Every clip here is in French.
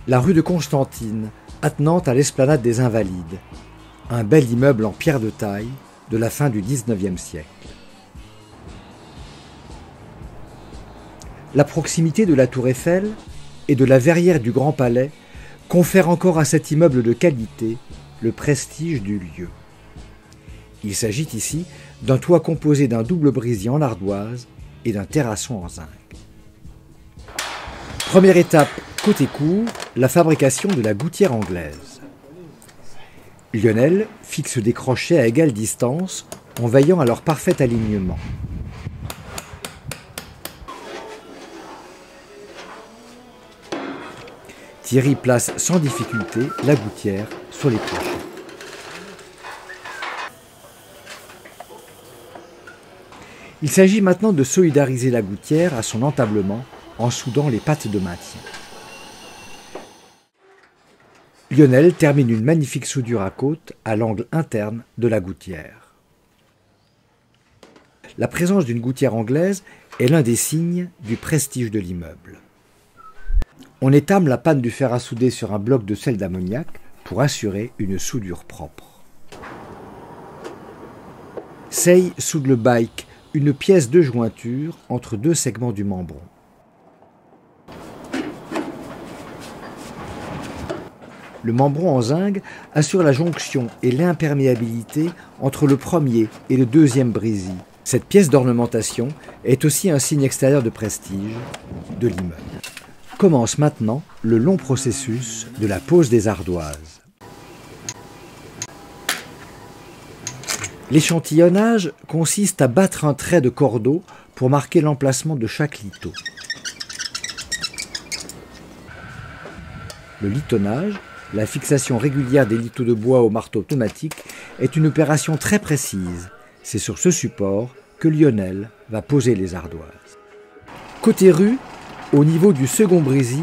La rue de Constantine, attenante à l'esplanade des Invalides. Un bel immeuble en pierre de taille de la fin du XIXe siècle. La proximité de la Tour Eiffel et de la verrière du Grand Palais confère encore à cet immeuble de qualité le prestige du lieu. Il s'agit ici d'un toit composé d'un double brésis en ardoise et d'un terrasson en zinc. Première étape, côté cour, la fabrication de la gouttière anglaise. Lionel fixe des crochets à égale distance en veillant à leur parfait alignement. Thierry place sans difficulté la gouttière sur les crochets. Il s'agit maintenant de solidariser la gouttière à son entablement en soudant les pattes de maintien. Lionel termine une magnifique soudure à côte à l'angle interne de la gouttière. La présence d'une gouttière anglaise est l'un des signes du prestige de l'immeuble. On étame la panne du fer à souder sur un bloc de sel d'ammoniac pour assurer une soudure propre. Sey soude le bike, une pièce de jointure entre deux segments du membron. Le membron en zinc assure la jonction et l'imperméabilité entre le premier et le deuxième brésis. Cette pièce d'ornementation est aussi un signe extérieur de prestige de l'immeuble. Commence maintenant le long processus de la pose des ardoises. L'échantillonnage consiste à battre un trait de cordeau pour marquer l'emplacement de chaque lito. Le litonnage, la fixation régulière des litos de bois au marteau automatique, est une opération très précise. C'est sur ce support que Lionel va poser les ardoises. Côté rue, au niveau du second brésis,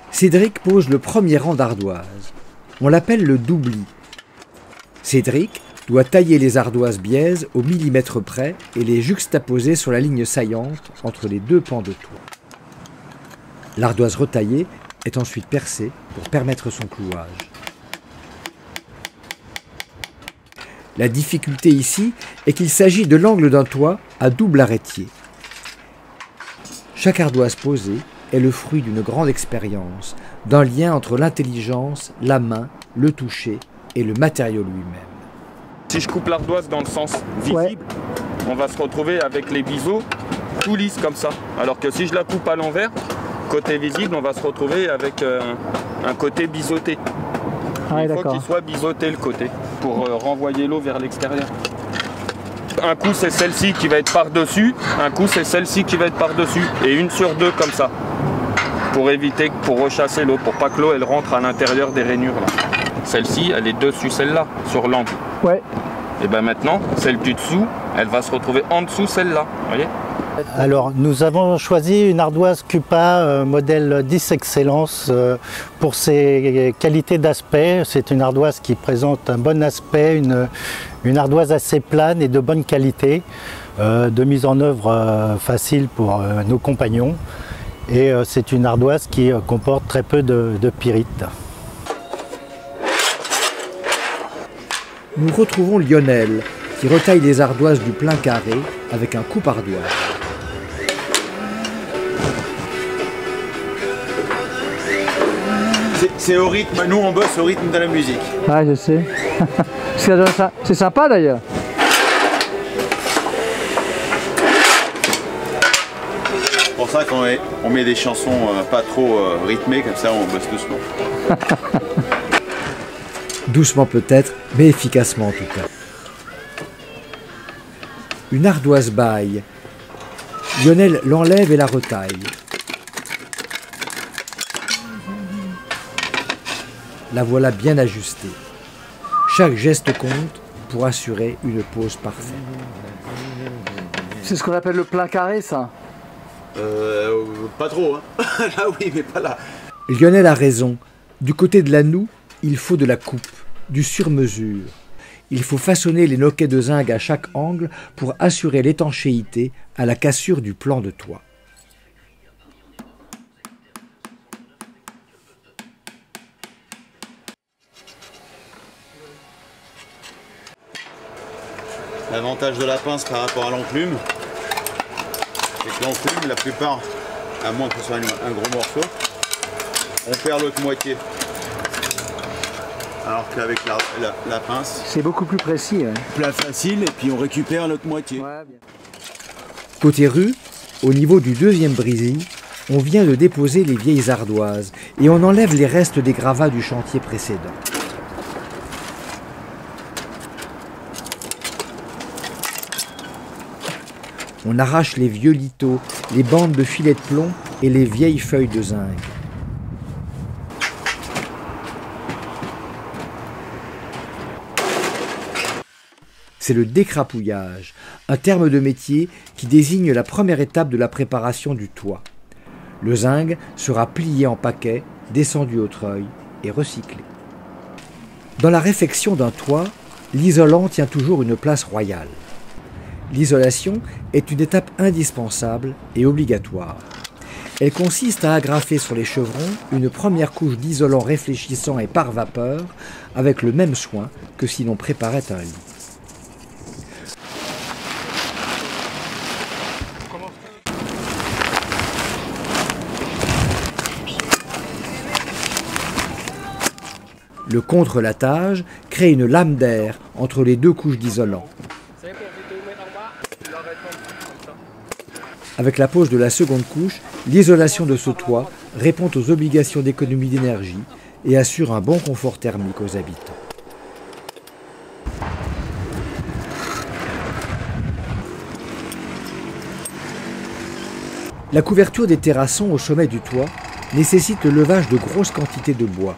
Cédric pose le premier rang d'ardoises. On l'appelle le doubli. Cédric doit tailler les ardoises biaises au millimètre près et les juxtaposer sur la ligne saillante entre les deux pans de toit. L'ardoise retaillée est ensuite percée pour permettre son clouage. La difficulté ici est qu'il s'agit de l'angle d'un toit à double arrêtier. Chaque ardoise posée est le fruit d'une grande expérience, d'un lien entre l'intelligence, la main, le toucher et le matériau lui-même. Si je coupe l'ardoise dans le sens visible, on va se retrouver avec les biseaux tout lisses comme ça. Alors que si je la coupe à l'envers, côté visible, on va se retrouver avec un côté biseauté. Il faut qu'il soit biseauté le côté pour renvoyer l'eau vers l'extérieur. Un coup c'est celle-ci qui va être par-dessus, un coup c'est celle-ci qui va être par-dessus. Et une sur deux comme ça. Pour éviter, pour rechasser l'eau, pour pas que l'eau elle rentre à l'intérieur des rainures là. Celle-ci, elle est dessus celle-là, sur l'angle. Ouais. Et bien maintenant, celle du dessous, elle va se retrouver en dessous celle-là, vous voyez ? Alors, nous avons choisi une ardoise Cupa modèle 10 Excellence pour ses qualités d'aspect. C'est une ardoise qui présente un bon aspect, une ardoise assez plane et de bonne qualité, de mise en œuvre facile pour nos compagnons. Et c'est une ardoise qui comporte très peu de pyrite. Nous retrouvons Lionel qui retaille les ardoises du plein carré avec un coupe-ardoise. C'est au rythme, nous on bosse au rythme de la musique. Ah, je sais. C'est sympa d'ailleurs. C'est pour ça qu'on met des chansons pas trop rythmées, comme ça on bosse doucement. Doucement peut-être, mais efficacement en tout cas. Une ardoise baille. Lionel l'enlève et la retaille. La voilà bien ajustée. Chaque geste compte pour assurer une pose parfaite. C'est ce qu'on appelle le plein carré, ça? Pas trop, hein. Là oui, mais pas là. Lionel a raison. Du côté de la noue, il faut de la coupe, du sur-mesure. Il faut façonner les noquets de zinc à chaque angle pour assurer l'étanchéité à la cassure du plan de toit. L'avantage de la pince par rapport à l'enclume, c'est que l'enclume, la plupart, à moins que ce soit un gros morceau, on perd l'autre moitié. Alors qu'avec la pince, C'est beaucoup plus précis. Ouais. plus facile et puis on récupère l'autre moitié. Ouais, bien. Côté rue, au niveau du deuxième brésil, on vient de déposer les vieilles ardoises et on enlève les restes des gravats du chantier précédent. On arrache les vieux lithos, les bandes de filets de plomb et les vieilles feuilles de zinc. C'est le décrapouillage, un terme de métier qui désigne la première étape de la préparation du toit. Le zinc sera plié en paquets, descendu au treuil et recyclé. Dans la réfection d'un toit, l'isolant tient toujours une place royale. L'isolation est une étape indispensable et obligatoire. Elle consiste à agrafer sur les chevrons une première couche d'isolant réfléchissant et par vapeur avec le même soin que si l'on préparait un lit. Le contre-lattage crée une lame d'air entre les deux couches d'isolant. Avec la pose de la seconde couche, l'isolation de ce toit répond aux obligations d'économie d'énergie et assure un bon confort thermique aux habitants. La couverture des terrassons au sommet du toit nécessite le levage de grosses quantités de bois.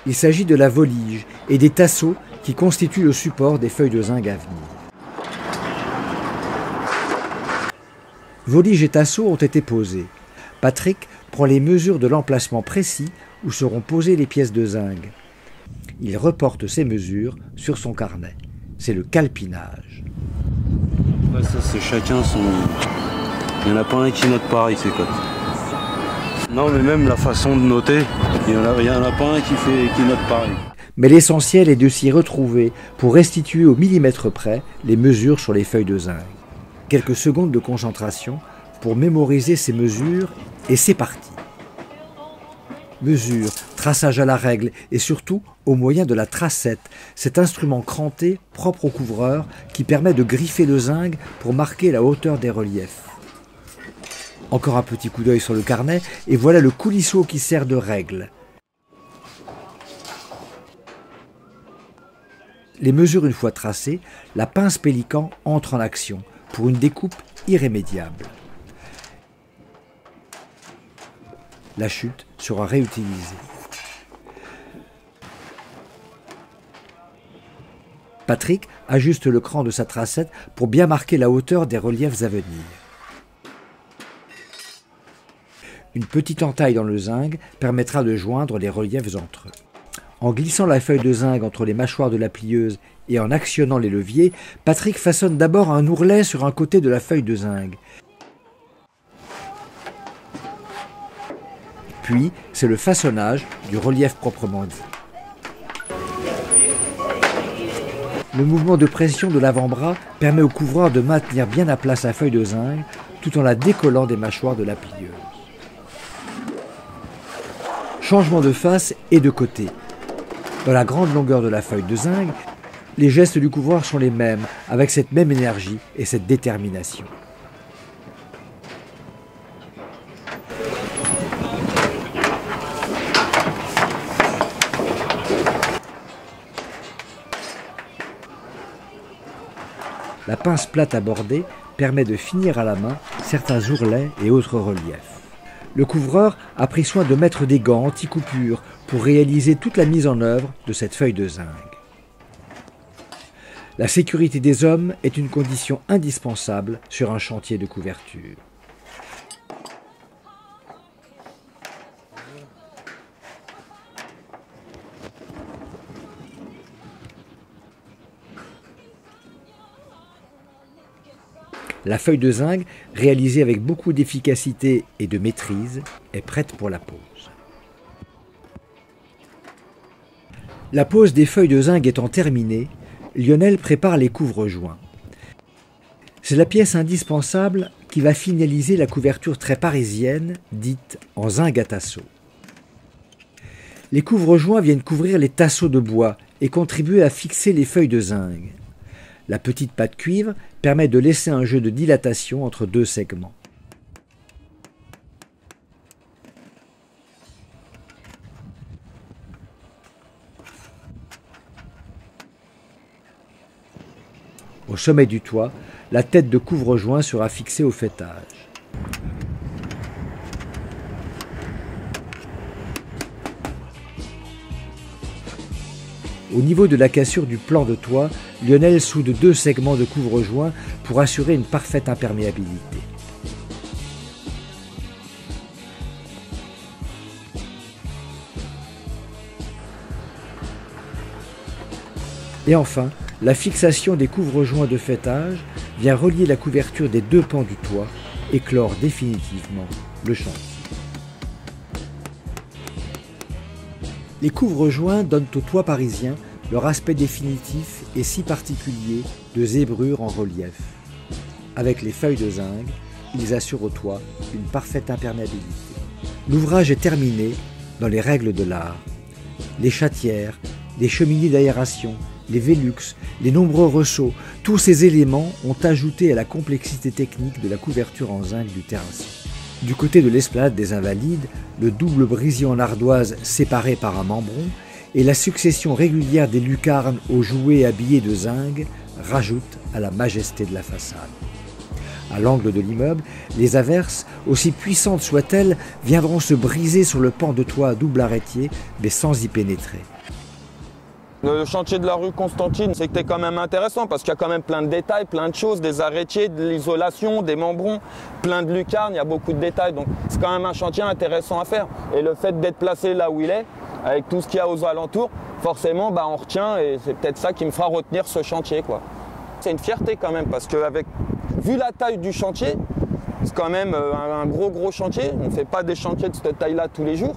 Il s'agit de la volige et des tasseaux qui constituent le support des feuilles de zinc à venir. Volige et tasseaux ont été posés. Patrick prend les mesures de l'emplacement précis où seront posées les pièces de zinc. Il reporte ces mesures sur son carnet. C'est le calpinage. Ouais, ça c'est chacun son... Il n'y en a pas un qui note pareil ces cotes. Non mais même la façon de noter, il n'y en a pas un qui note pareil. Mais l'essentiel est de s'y retrouver pour restituer au millimètre près les mesures sur les feuilles de zinc. Quelques secondes de concentration pour mémoriser ces mesures et c'est parti. Mesure, traçage à la règle et surtout au moyen de la tracette, cet instrument cranté propre au couvreur qui permet de griffer le zinc pour marquer la hauteur des reliefs. Encore un petit coup d'œil sur le carnet et voilà le coulisseau qui sert de règle. Les mesures une fois tracées, la pince pélican entre en action pour une découpe irrémédiable. La chute sera réutilisée. Patrick ajuste le cran de sa tracette pour bien marquer la hauteur des reliefs à venir. Une petite entaille dans le zinc permettra de joindre les reliefs entre eux. En glissant la feuille de zinc entre les mâchoires de la plieuse et en actionnant les leviers, Patrick façonne d'abord un ourlet sur un côté de la feuille de zinc. Puis, c'est le façonnage du relief proprement dit. Le mouvement de pression de l'avant-bras permet au couvreur de maintenir bien à plat sa feuille de zinc tout en la décollant des mâchoires de la plieuse. Changement de face et de côté. Dans la grande longueur de la feuille de zinc, les gestes du couvreur sont les mêmes, avec cette même énergie et cette détermination. La pince plate à border permet de finir à la main certains ourlets et autres reliefs. Le couvreur a pris soin de mettre des gants anti-coupure pour réaliser toute la mise en œuvre de cette feuille de zinc. La sécurité des hommes est une condition indispensable sur un chantier de couverture. La feuille de zinc, réalisée avec beaucoup d'efficacité et de maîtrise, est prête pour la pose. La pose des feuilles de zinc étant terminée, Lionel prépare les couvre-joints. C'est la pièce indispensable qui va finaliser la couverture très parisienne, dite en zinc à tasseau. Les couvre-joints viennent couvrir les tasseaux de bois et contribuer à fixer les feuilles de zinc. La petite pâte cuivre permet de laisser un jeu de dilatation entre deux segments. Au sommet du toit, la tête de couvre-joint sera fixée au faîtage. Au niveau de la cassure du plan de toit, Lionel soude deux segments de couvre-joint pour assurer une parfaite imperméabilité. Et enfin, la fixation des couvre-joints de faîtage vient relier la couverture des deux pans du toit et clore définitivement le chantier. Les couvre-joints donnent au toit parisien leur aspect définitif et si particulier de zébrure en relief. Avec les feuilles de zinc, ils assurent au toit une parfaite imperméabilité. L'ouvrage est terminé dans les règles de l'art. Les chatières, les cheminées d'aération, les Velux, les nombreux ressauts, tous ces éléments ont ajouté à la complexité technique de la couverture en zinc du terrassier. Du côté de l'esplanade des Invalides, le double brisier en ardoise séparé par un membron et la succession régulière des lucarnes aux jouets habillés de zinc rajoutent à la majesté de la façade. À l'angle de l'immeuble, les averses, aussi puissantes soient-elles, viendront se briser sur le pan de toit à double arrêtier, mais sans y pénétrer. Le chantier de la rue Constantine, c'était quand même intéressant parce qu'il y a quand même plein de détails, plein de choses, des arrêtiers, de l'isolation, des membrons, plein de lucarnes, il y a beaucoup de détails. Donc c'est quand même un chantier intéressant à faire. Et le fait d'être placé là où il est, avec tout ce qu'il y a aux alentours, forcément on retient et c'est peut-être ça qui me fera retenir ce chantier, quoi. C'est une fierté quand même parce que vu la taille du chantier, c'est quand même un gros chantier. On ne fait pas des chantiers de cette taille-là tous les jours.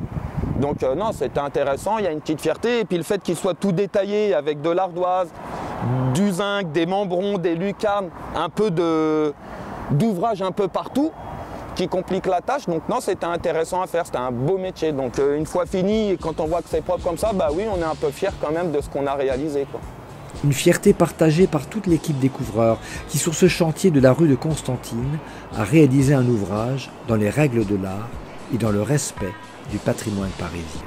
Donc non, c'était intéressant, il y a une petite fierté. Et puis le fait qu'il soit tout détaillé avec de l'ardoise, du zinc, des membrons, des lucarnes, un peu d'ouvrage un peu partout qui complique la tâche. Donc non, c'était intéressant à faire, c'était un beau métier. Donc une fois fini, et quand on voit que c'est propre comme ça, bah oui, on est un peu fier quand même de ce qu'on a réalisé, quoi. Une fierté partagée par toute l'équipe des couvreurs qui, sur ce chantier de la rue de Constantine, a réalisé un ouvrage dans les règles de l'art et dans le respect du patrimoine parisien.